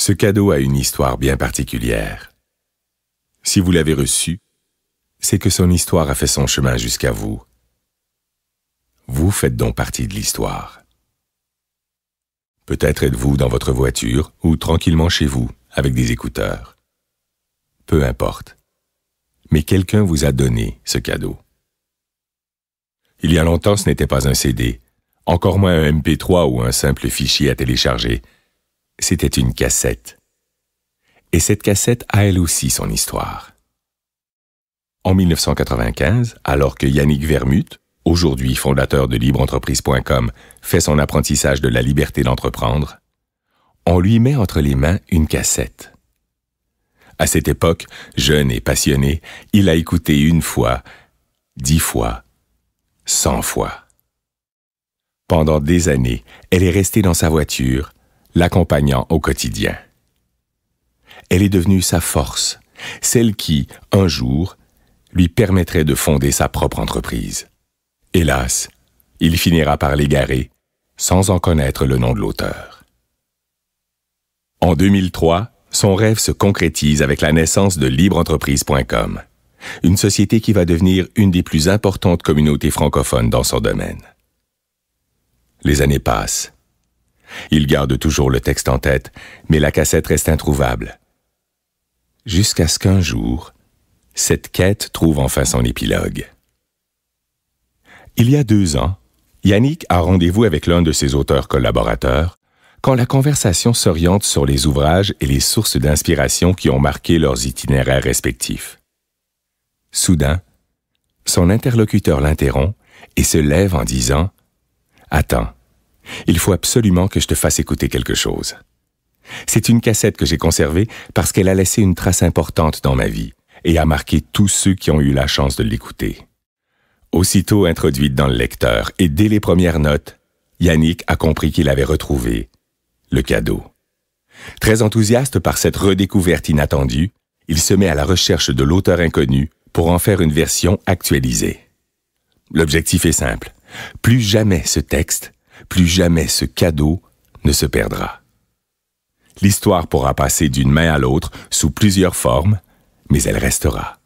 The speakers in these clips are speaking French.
Ce cadeau a une histoire bien particulière. Si vous l'avez reçu, c'est que son histoire a fait son chemin jusqu'à vous. Vous faites donc partie de l'histoire. Peut-être êtes-vous dans votre voiture ou tranquillement chez vous, avec des écouteurs. Peu importe. Mais quelqu'un vous a donné ce cadeau. Il y a longtemps, ce n'était pas un CD, encore moins un MP3 ou un simple fichier à télécharger. C'était une cassette. Et cette cassette a elle aussi son histoire. En 1995, alors que Yannick Vermut, aujourd'hui fondateur de LibreEntreprise.com, fait son apprentissage de la liberté d'entreprendre, on lui met entre les mains une cassette. À cette époque, jeune et passionné, il a écouté 1 fois, 10 fois, 100 fois. Pendant des années, elle est restée dans sa voiture, l'accompagnant au quotidien. Elle est devenue sa force, celle qui, un jour, lui permettrait de fonder sa propre entreprise. Hélas, il finira par l'égarer, sans en connaître le nom de l'auteur. En 2003, son rêve se concrétise avec la naissance de LibreEntreprise.com, une société qui va devenir une des plus importantes communautés francophones dans son domaine. Les années passent. Il garde toujours le texte en tête, mais la cassette reste introuvable. Jusqu'à ce qu'un jour, cette quête trouve enfin son épilogue. Il y a 2 ans, Yannick a rendez-vous avec l'un de ses auteurs collaborateurs quand la conversation s'oriente sur les ouvrages et les sources d'inspiration qui ont marqué leurs itinéraires respectifs. Soudain, son interlocuteur l'interrompt et se lève en disant « Attends, il faut absolument que je te fasse écouter quelque chose. C'est une cassette que j'ai conservée parce qu'elle a laissé une trace importante dans ma vie et a marqué tous ceux qui ont eu la chance de l'écouter. » Aussitôt introduite dans le lecteur et dès les premières notes, Yannick a compris qu'il avait retrouvé le cadeau. Très enthousiaste par cette redécouverte inattendue, il se met à la recherche de l'auteur inconnu pour en faire une version actualisée. L'objectif est simple. Plus jamais ce texte, plus jamais ce cadeau ne se perdra. L'histoire pourra passer d'une main à l'autre sous plusieurs formes, mais elle restera.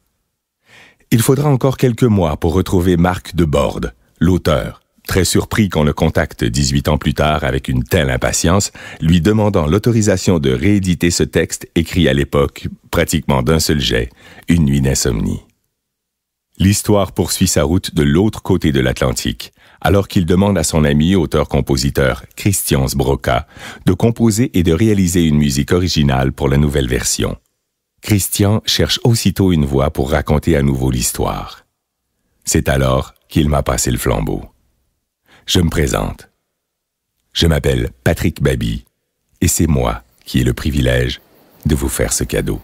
Il faudra encore quelques mois pour retrouver Marc Deborde, l'auteur, très surpris qu'on le contacte 18 ans plus tard avec une telle impatience, lui demandant l'autorisation de rééditer ce texte écrit à l'époque, pratiquement d'un seul jet, Une nuit d'insomnie. L'histoire poursuit sa route de l'autre côté de l'Atlantique, alors qu'il demande à son ami auteur-compositeur Christian Sbroka de composer et de réaliser une musique originale pour la nouvelle version. Christian cherche aussitôt une voix pour raconter à nouveau l'histoire. C'est alors qu'il m'a passé le flambeau. Je me présente. Je m'appelle Patrick Baby et c'est moi qui ai le privilège de vous faire ce cadeau.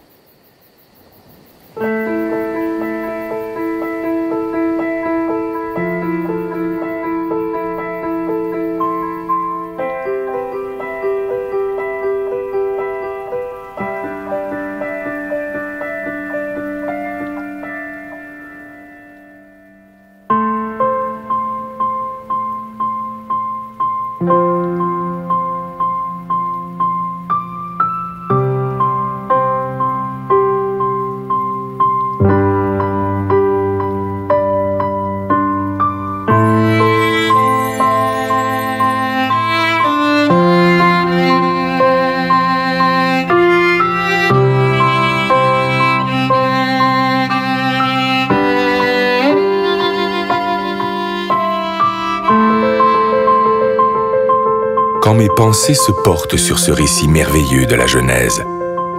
Quand mes pensées se portent sur ce récit merveilleux de la Genèse,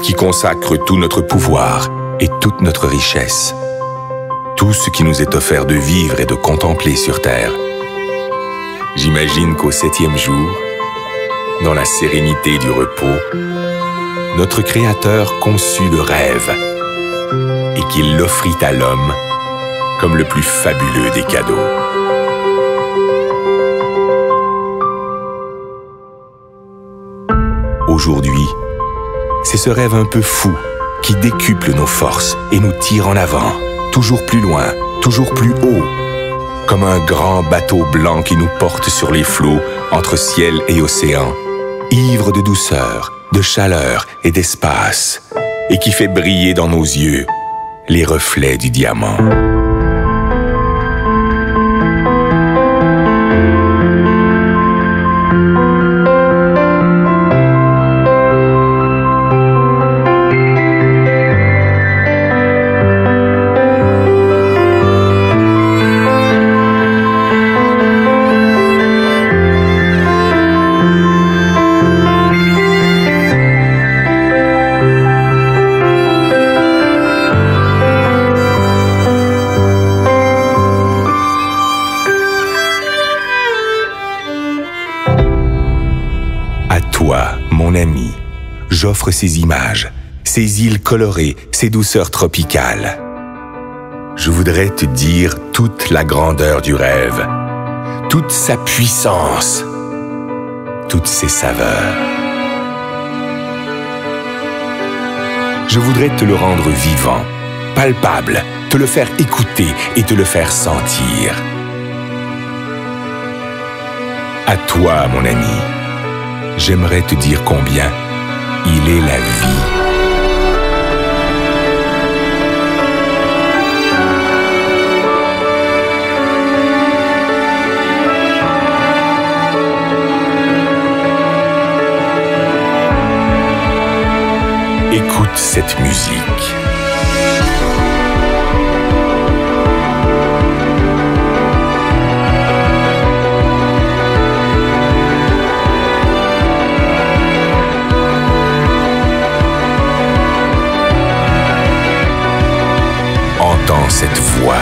qui consacre tout notre pouvoir et toute notre richesse, tout ce qui nous est offert de vivre et de contempler sur terre, j'imagine qu'au 7e jour, dans la sérénité du repos, notre Créateur conçut le rêve et qu'il l'offrit à l'homme comme le plus fabuleux des cadeaux. Aujourd'hui, c'est ce rêve un peu fou qui décuple nos forces et nous tire en avant, toujours plus loin, toujours plus haut, comme un grand bateau blanc qui nous porte sur les flots entre ciel et océan, ivre de douceur, de chaleur et d'espace, et qui fait briller dans nos yeux les reflets du diamant. Toi, mon ami, j'offre ces images, ces îles colorées, ces douceurs tropicales. Je voudrais te dire toute la grandeur du rêve, toute sa puissance, toutes ses saveurs. Je voudrais te le rendre vivant, palpable, te le faire écouter et te le faire sentir. À toi, mon ami. J'aimerais te dire combien il est la vie. Écoute cette musique. Entends cette voix.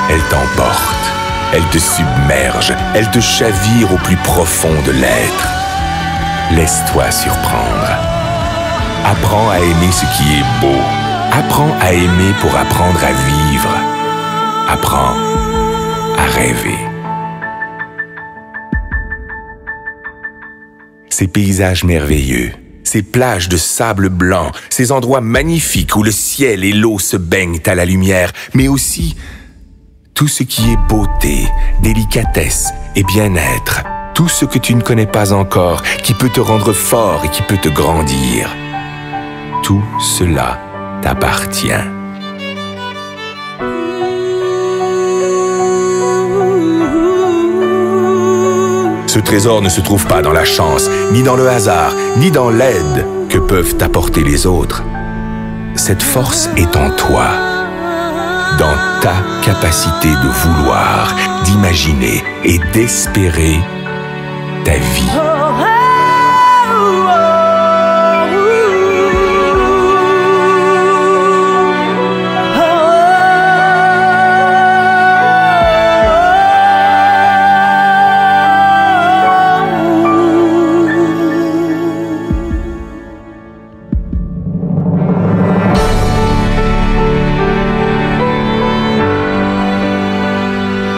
Elle t'emporte, elle te submerge, elle te chavire au plus profond de l'être. Laisse-toi surprendre. Apprends à aimer ce qui est beau. Apprends à aimer pour apprendre à vivre. Apprends à rêver. Ces paysages merveilleux, ces plages de sable blanc, ces endroits magnifiques où le ciel et l'eau se baignent à la lumière, mais aussi tout ce qui est beauté, délicatesse et bien-être, tout ce que tu ne connais pas encore, qui peut te rendre fort et qui peut te grandir. Tout cela t'appartient. Ce trésor ne se trouve pas dans la chance, ni dans le hasard, ni dans l'aide que peuvent t'apporter les autres. Cette force est en toi, dans ta capacité de vouloir, d'imaginer et d'espérer ta vie.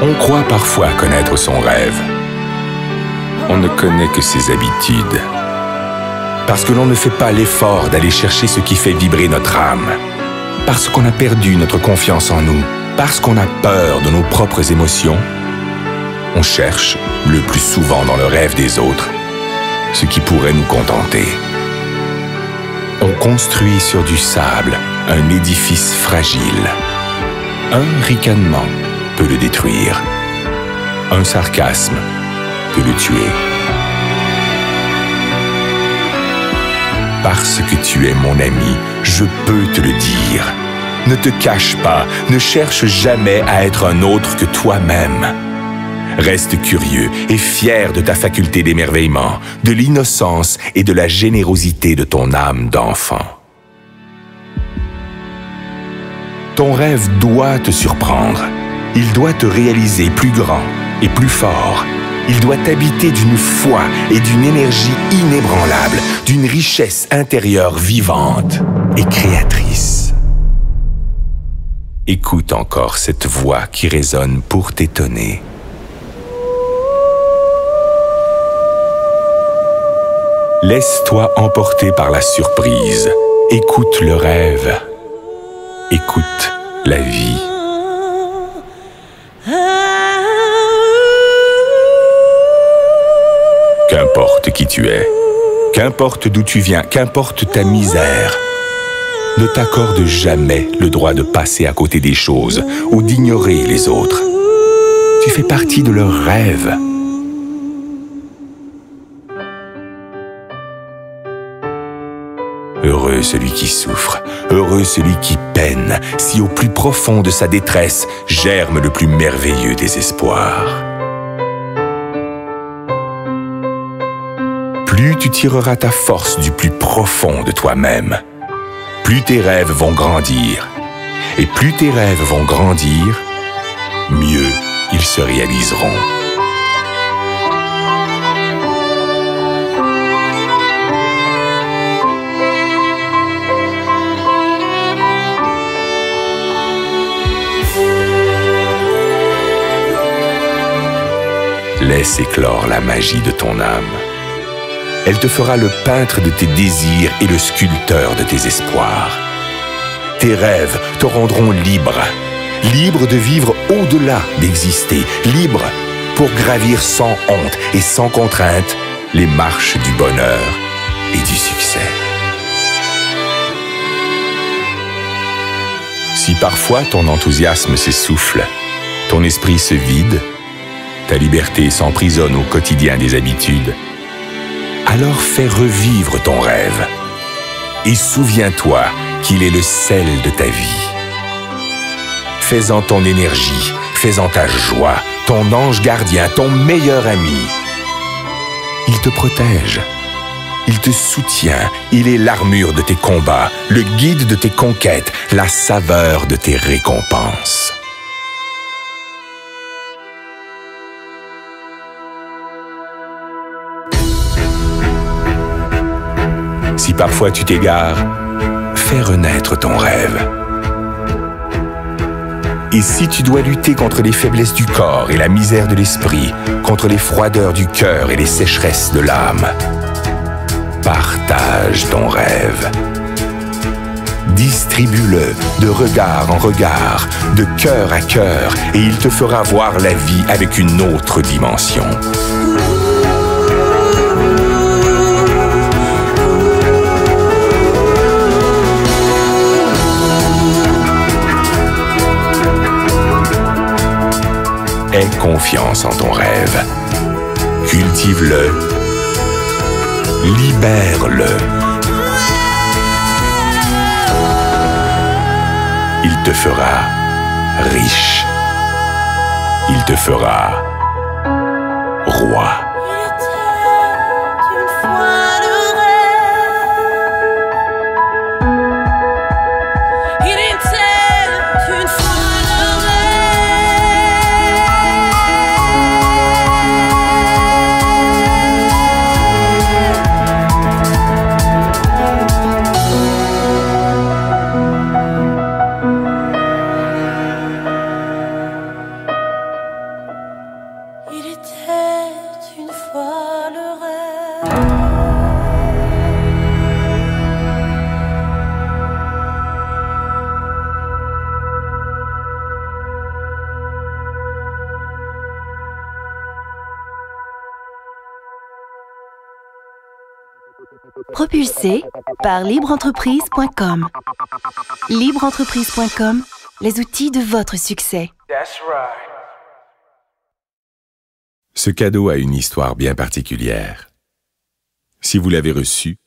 On croit parfois connaître son rêve. On ne connaît que ses habitudes. Parce que l'on ne fait pas l'effort d'aller chercher ce qui fait vibrer notre âme. Parce qu'on a perdu notre confiance en nous. Parce qu'on a peur de nos propres émotions. On cherche, le plus souvent dans le rêve des autres, ce qui pourrait nous contenter. On construit sur du sable un édifice fragile. Un ricanement peut le détruire. Un sarcasme peut le tuer. Parce que tu es mon ami, je peux te le dire. Ne te cache pas, ne cherche jamais à être un autre que toi-même. Reste curieux et fier de ta faculté d'émerveillement, de l'innocence et de la générosité de ton âme d'enfant. Ton rêve doit te surprendre. Il doit te réaliser plus grand et plus fort. Il doit t'habiter d'une foi et d'une énergie inébranlable, d'une richesse intérieure vivante et créatrice. Écoute encore cette voix qui résonne pour t'étonner. Laisse-toi emporter par la surprise Écoute le rêve. Écoute la vie. Qu'importe qui tu es, qu'importe d'où tu viens, qu'importe ta misère, ne t'accorde jamais le droit de passer à côté des choses ou d'ignorer les autres. Tu fais partie de leurs rêves. Heureux celui qui souffre, heureux celui qui peine, si au plus profond de sa détresse germe le plus merveilleux des espoirs. Plus tu tireras ta force du plus profond de toi-même, plus tes rêves vont grandir. Et plus tes rêves vont grandir, mieux ils se réaliseront. Laisse éclore la magie de ton âme. Elle te fera le peintre de tes désirs et le sculpteur de tes espoirs. Tes rêves te rendront libre, libre de vivre au-delà d'exister, libre pour gravir sans honte et sans contrainte les marches du bonheur et du succès. Si parfois ton enthousiasme s'essouffle, ton esprit se vide, ta liberté s'emprisonne au quotidien des habitudes, alors fais revivre ton rêve et souviens-toi qu'il est le sel de ta vie. Fais-en ton énergie, fais-en ta joie, ton ange gardien, ton meilleur ami. Il te protège, il te soutient, il est l'armure de tes combats, le guide de tes conquêtes, la saveur de tes récompenses. Si parfois tu t'égares, fais renaître ton rêve. Et si tu dois lutter contre les faiblesses du corps et la misère de l'esprit, contre les froideurs du cœur et les sécheresses de l'âme, partage ton rêve. Distribue-le de regard en regard, de cœur à cœur, et il te fera voir la vie avec une autre dimension. Aie confiance en ton rêve. Cultive-le. Libère-le. Il te fera riche. Il te fera roi. Propulsé par libreentreprise.com. Libreentreprise.com, les outils de votre succès. Ce cadeau a une histoire bien particulière. Si vous l'avez reçu,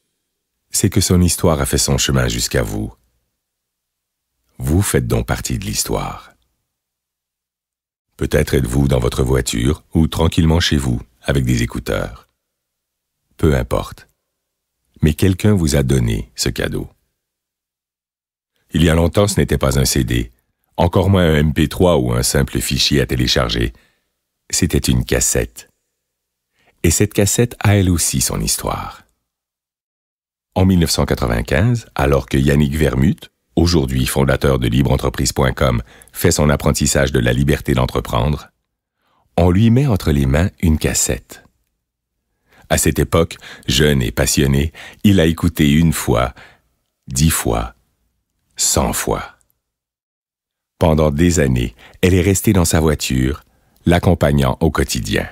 c'est que son histoire a fait son chemin jusqu'à vous. Vous faites donc partie de l'histoire. Peut-être êtes-vous dans votre voiture ou tranquillement chez vous, avec des écouteurs. Peu importe. Mais quelqu'un vous a donné ce cadeau. Il y a longtemps, ce n'était pas un CD, encore moins un MP3 ou un simple fichier à télécharger. C'était une cassette. Et cette cassette a elle aussi son histoire. En 1995, alors que Yannick Vermut, aujourd'hui fondateur de libreentreprise.com, fait son apprentissage de la liberté d'entreprendre, on lui met entre les mains une cassette. À cette époque, jeune et passionné, il a écouté une fois 10 fois, 100 fois. Pendant des années, elle est restée dans sa voiture, l'accompagnant au quotidien.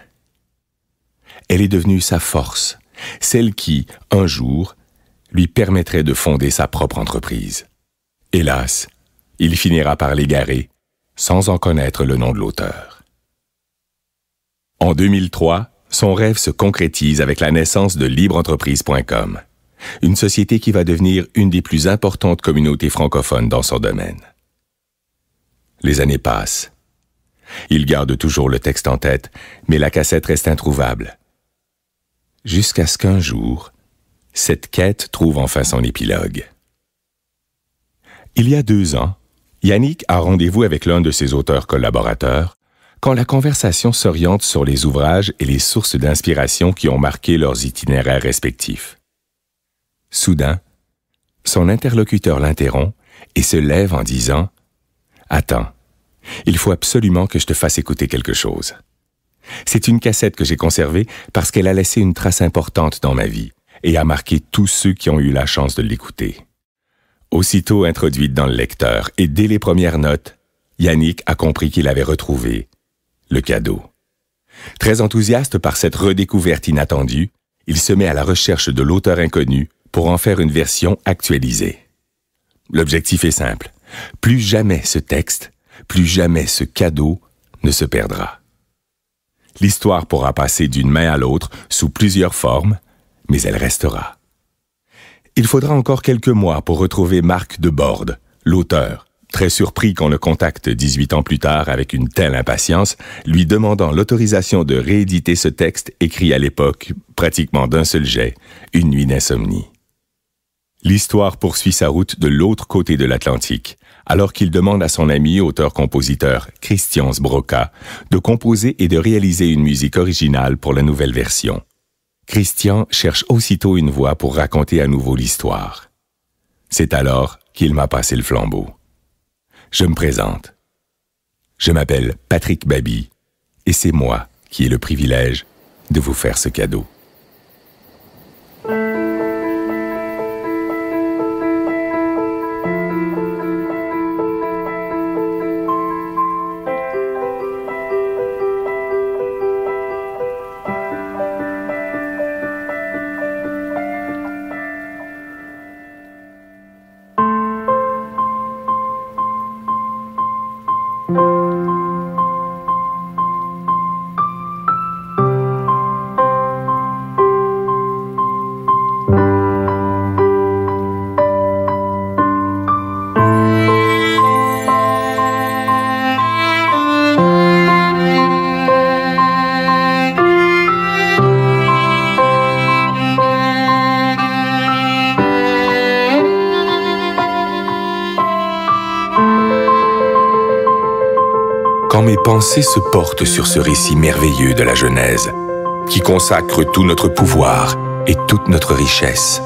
Elle est devenue sa force, celle qui, un jour, lui permettrait de fonder sa propre entreprise. Hélas, il finira par l'égarer, sans en connaître le nom de l'auteur. En 2003, son rêve se concrétise avec la naissance de LibreEntreprise.com, une société qui va devenir une des plus importantes communautés francophones dans son domaine. Les années passent. Il garde toujours le texte en tête, mais la cassette reste introuvable. Jusqu'à ce qu'un jour, cette quête trouve enfin son épilogue. Il y a 2 ans, Yannick a rendez-vous avec l'un de ses auteurs collaborateurs quand la conversation s'oriente sur les ouvrages et les sources d'inspiration qui ont marqué leurs itinéraires respectifs. Soudain, son interlocuteur l'interrompt et se lève en disant « Attends, il faut absolument que je te fasse écouter quelque chose. C'est une cassette que j'ai conservée parce qu'elle a laissé une trace importante dans ma vie et a marqué tous ceux qui ont eu la chance de l'écouter. » Aussitôt introduite dans le lecteur et dès les premières notes, Yannick a compris qu'il avait retrouvé le cadeau. Très enthousiaste par cette redécouverte inattendue, il se met à la recherche de l'auteur inconnu pour en faire une version actualisée. L'objectif est simple. Plus jamais ce texte, plus jamais ce cadeau ne se perdra. L'histoire pourra passer d'une main à l'autre sous plusieurs formes, mais elle restera. Il faudra encore quelques mois pour retrouver Marc Deborde, l'auteur, très surpris qu'on le contacte 18 ans plus tard avec une telle impatience, lui demandant l'autorisation de rééditer ce texte écrit à l'époque, pratiquement d'un seul jet, une nuit d'insomnie. L'histoire poursuit sa route de l'autre côté de l'Atlantique, alors qu'il demande à son ami auteur-compositeur Christian Sbroka de composer et de réaliser une musique originale pour la nouvelle version. Christian cherche aussitôt une voix pour raconter à nouveau l'histoire. C'est alors qu'il m'a passé le flambeau. Je me présente. Je m'appelle Patrick Baby et c'est moi qui ai le privilège de vous faire ce cadeau. Quand mes pensées se portent sur ce récit merveilleux de la Genèse, qui consacre tout notre pouvoir et toute notre richesse,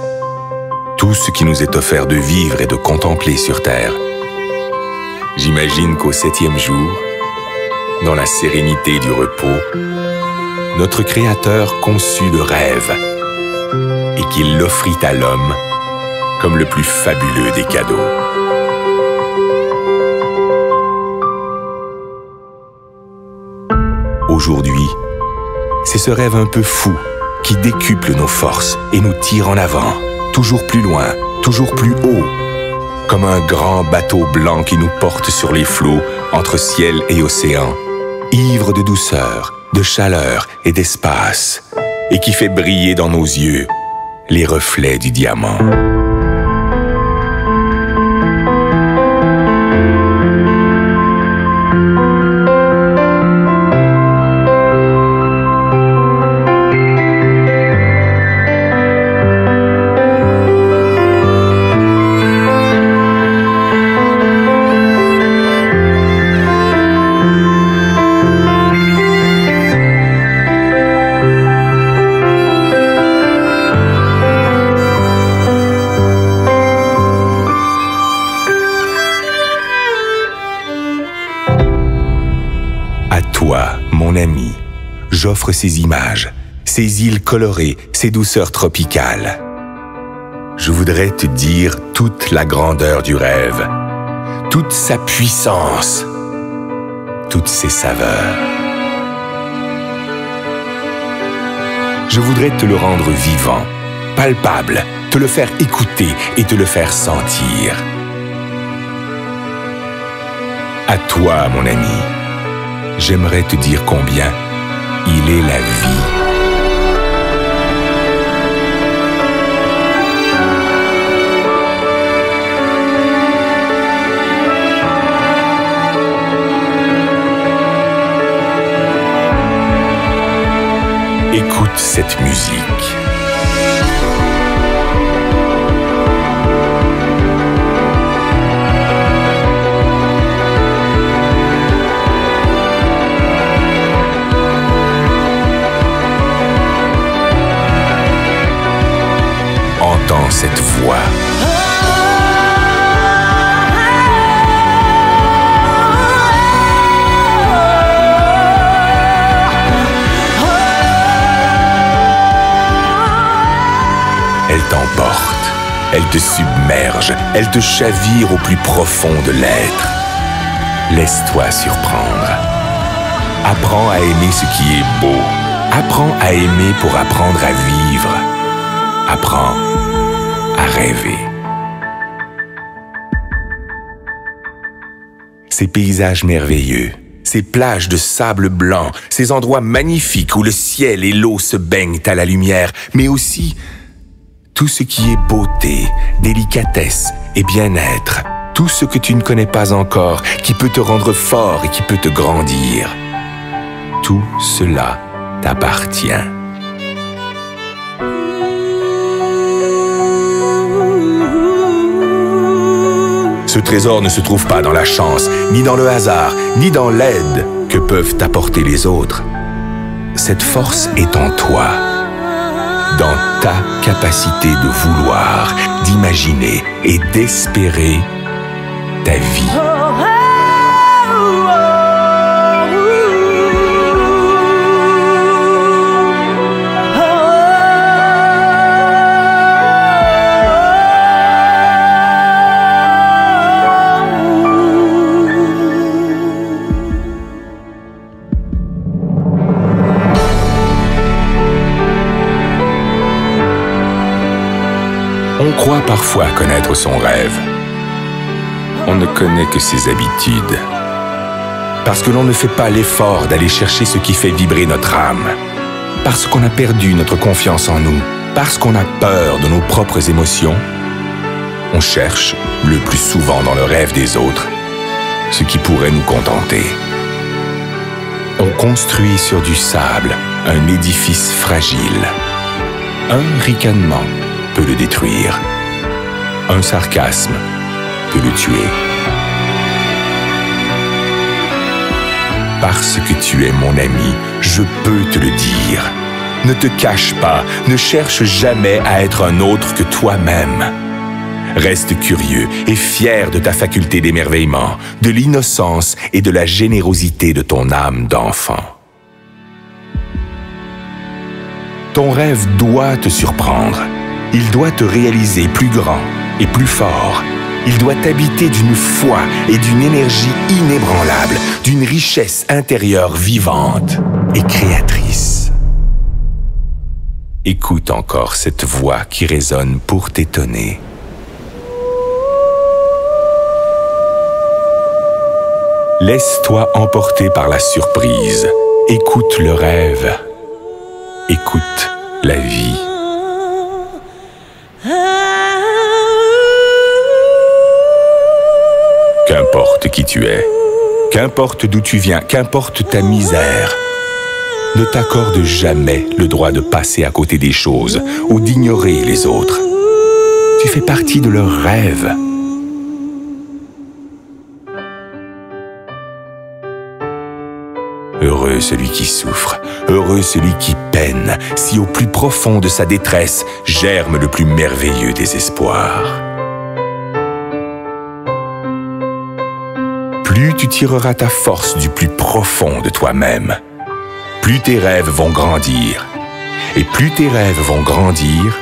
tout ce qui nous est offert de vivre et de contempler sur terre, j'imagine qu'au 7e jour, dans la sérénité du repos, notre Créateur conçut le rêve et qu'il l'offrit à l'homme comme le plus fabuleux des cadeaux. Aujourd'hui, c'est ce rêve un peu fou qui décuple nos forces et nous tire en avant, toujours plus loin, toujours plus haut, comme un grand bateau blanc qui nous porte sur les flots entre ciel et océan, ivre de douceur, de chaleur et d'espace, et qui fait briller dans nos yeux les reflets du diamant. Toi, mon ami, j'offre ces images, ces îles colorées, ces douceurs tropicales. Je voudrais te dire toute la grandeur du rêve, toute sa puissance, toutes ses saveurs. Je voudrais te le rendre vivant, palpable, te le faire écouter et te le faire sentir. À toi, mon ami, j'aimerais te dire combien il est la vie. Écoute cette musique. Entends cette voix. Elle t'emporte, elle te submerge, elle te chavire au plus profond de l'être. Laisse-toi surprendre. Apprends à aimer ce qui est beau. Apprends à aimer pour apprendre à vivre. Apprends à rêver. Ces paysages merveilleux, ces plages de sable blanc, ces endroits magnifiques où le ciel et l'eau se baignent à la lumière, mais aussi tout ce qui est beauté, délicatesse et bien-être, tout ce que tu ne connais pas encore, qui peut te rendre fort et qui peut te grandir. Tout cela t'appartient. Ce trésor ne se trouve pas dans la chance, ni dans le hasard, ni dans l'aide que peuvent t'apporter les autres. Cette force est en toi, dans ta capacité de vouloir, d'imaginer et d'espérer ta vie. On croit parfois connaître son rêve. On ne connaît que ses habitudes. Parce que l'on ne fait pas l'effort d'aller chercher ce qui fait vibrer notre âme. Parce qu'on a perdu notre confiance en nous. Parce qu'on a peur de nos propres émotions. On cherche, le plus souvent dans le rêve des autres, ce qui pourrait nous contenter. On construit sur du sable un édifice fragile. Un ricanement peut le détruire. Un sarcasme peut le tuer. Parce que tu es mon ami, je peux te le dire. Ne te cache pas, ne cherche jamais à être un autre que toi-même. Reste curieux et fier de ta faculté d'émerveillement, de l'innocence et de la générosité de ton âme d'enfant. Ton rêve doit te surprendre. Il doit te réaliser plus grand et plus fort. Il doit t'habiter d'une foi et d'une énergie inébranlable, d'une richesse intérieure vivante et créatrice. Écoute encore cette voix qui résonne pour t'étonner. Laisse-toi emporter par la surprise. Écoute le rêve. Écoute la vie. Qu'importe qui tu es, qu'importe d'où tu viens, qu'importe ta misère, ne t'accorde jamais le droit de passer à côté des choses ou d'ignorer les autres. Tu fais partie de leurs rêves. Heureux celui qui souffre, heureux celui qui peine, si au plus profond de sa détresse germe le plus merveilleux des espoirs. Plus tu tireras ta force du plus profond de toi-même, plus tes rêves vont grandir. Et plus tes rêves vont grandir,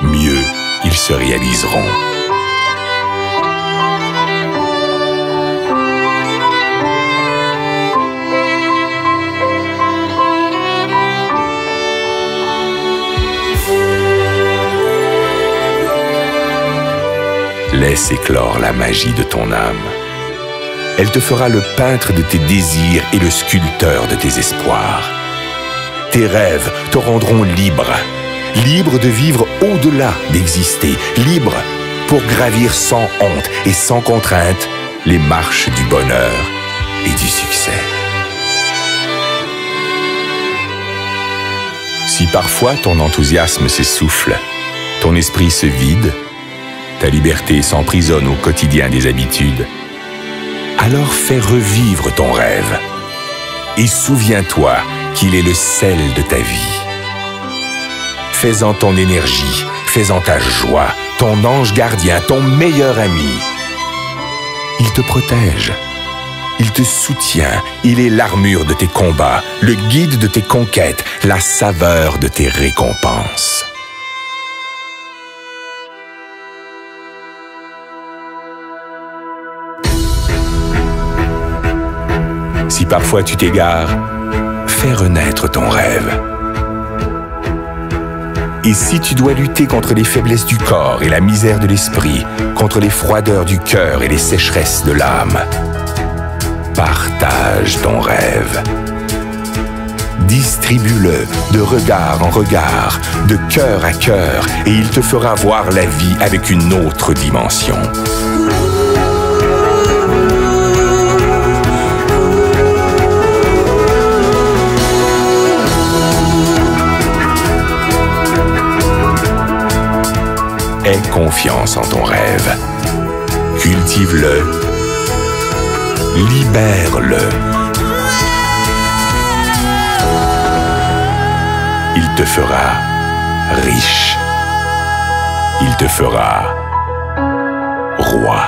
mieux ils se réaliseront. Laisse éclore la magie de ton âme. Elle te fera le peintre de tes désirs et le sculpteur de tes espoirs. Tes rêves te rendront libre, libre de vivre au-delà d'exister, libre pour gravir sans honte et sans contrainte les marches du bonheur et du succès. Si parfois ton enthousiasme s'essouffle, ton esprit se vide, ta liberté s'emprisonne au quotidien des habitudes, alors fais revivre ton rêve et souviens-toi qu'il est le sel de ta vie. Fais-en ton énergie, fais-en ta joie, ton ange gardien, ton meilleur ami. Il te protège, il te soutient, il est l'armure de tes combats, le guide de tes conquêtes, la saveur de tes récompenses. Si parfois tu t'égares, fais renaître ton rêve. Et si tu dois lutter contre les faiblesses du corps et la misère de l'esprit, contre les froideurs du cœur et les sécheresses de l'âme, partage ton rêve. Distribue-le de regard en regard, de cœur à cœur, et il te fera voir la vie avec une autre dimension. Aie confiance en ton rêve. Cultive-le. Libère-le. Il te fera riche. Il te fera roi.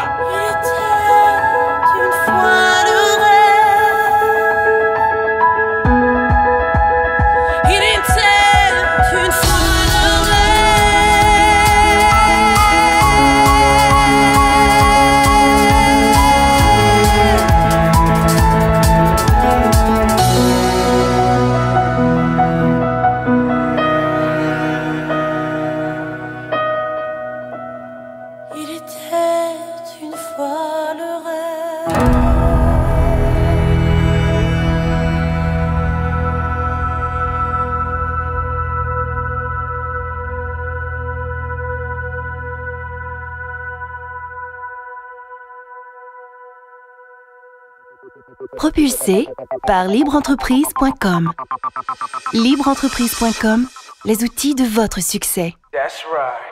Il était une fois le rêve. Propulsé par libreentreprise.com. Libreentreprise.com, les outils de votre succès. That's right.